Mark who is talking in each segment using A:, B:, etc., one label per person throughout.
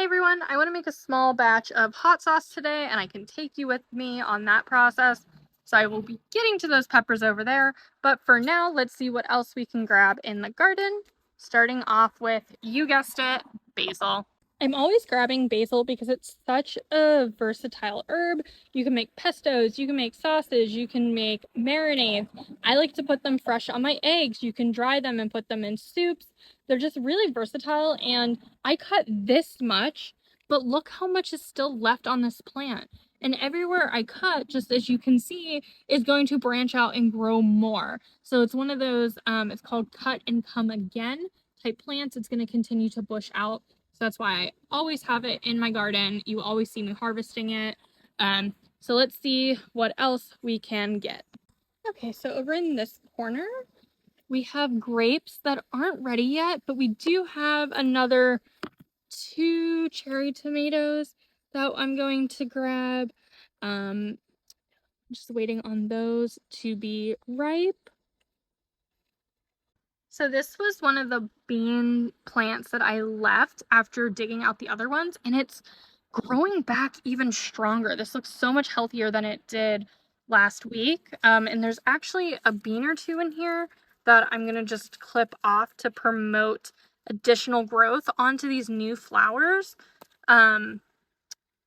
A: everyone, I want to make a small batch of hot sauce today and I can take you with me on that process. So I will be getting to those peppers over there, but for now, let's see what else we can grab in the garden, starting off with, you guessed it, basil. I'm always grabbing basil because it's such a versatile herb. You can make pestos, you can make sausage, you can make marinades. I like to put them fresh on my eggs. You can dry them and put them in soups. They're just really versatile, and I cut this much, but look how much is still left on this plant. And everywhere I cut, just as you can see, is going to branch out and grow more. So it's one of those, it's called cut and come again type plants. It's going to continue to bush out. So that's why I always have it in my garden. You always see me harvesting it. So let's see what else we can get. Okay, so over in this corner, we have grapes that aren't ready yet, but we do have another 2 cherry tomatoes that I'm going to grab. Just waiting on those to be ripe. So this was one of the bean plants that I left after digging out the other ones, and it's growing back even stronger. This looks so much healthier than it did last week. And there's actually a bean or two in here that I'm gonna just clip off to promote additional growth onto these new flowers,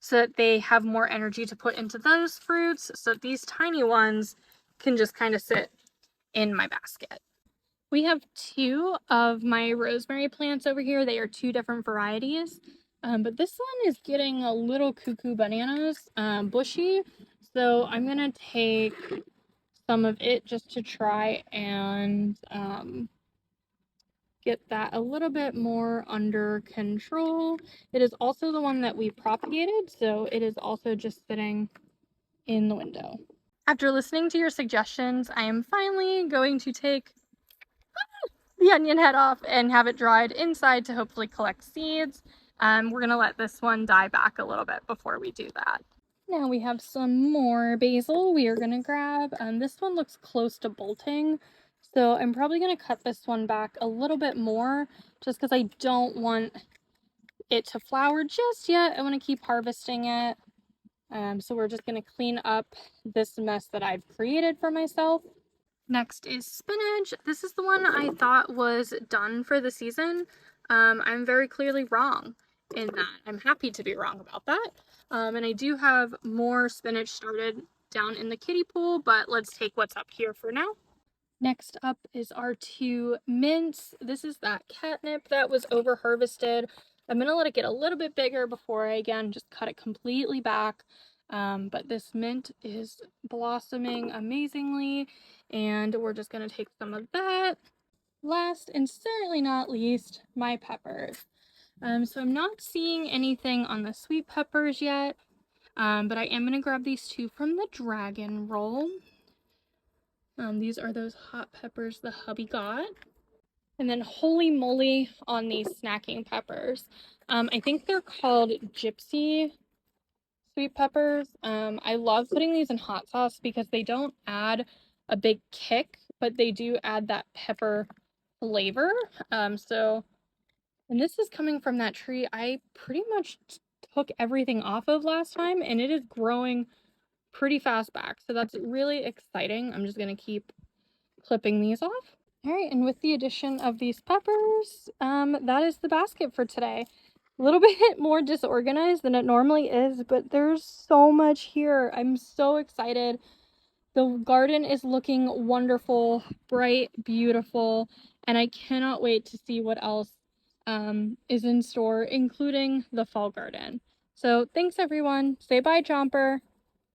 A: so that they have more energy to put into those fruits, so that these tiny ones can just kind of sit in my basket. We have 2 of my rosemary plants over here. They are 2 different varieties, but this one is getting a little cuckoo bananas, bushy. So I'm gonna take some of it just to try and get that a little bit more under control. It is also the one that we propagated, so it is also just sitting in the window. After listening to your suggestions, I am finally going to take the onion head off and have it dried inside to hopefully collect seeds. We're gonna let this one die back a little bit before we do that. Now we have some more basil we are gonna grab. This one looks close to bolting, so I'm probably gonna cut this one back a little bit more just because I don't want it to flower just yet. I want to keep harvesting it. So we're just gonna clean up this mess that I've created for myself. Next is spinach. This is the one I thought was done for the season. I'm very clearly wrong in that. I'm happy to be wrong about that. And I do have more spinach started down in the kiddie pool, but let's take what's up here for now. Next up is our 2 mints. This is that catnip that was over harvested. I'm gonna let it get a little bit bigger before I again just cut it completely back. But this mint is blossoming amazingly, and we're just gonna take some of that. Last and certainly not least, my peppers. So I'm not seeing anything on the sweet peppers yet, but I am gonna grab these 2 from the dragon roll. These are those hot peppers the hubby got. And then holy moly on these snacking peppers. I think they're called gypsy sweet peppers. I love putting these in hot sauce because they don't add a big kick, but they do add that pepper flavor. And this is coming from that tree I pretty much took everything off of last time, and it is growing pretty fast back. So that's really exciting. I'm just gonna keep clipping these off. All right, and with the addition of these peppers, that is the basket for today. A little bit more disorganized than it normally is, but there's so much here. I'm so excited. The garden is looking wonderful, bright, beautiful, and I cannot wait to see what else is in store, including the fall garden. So thanks everyone. Say bye, Chomper.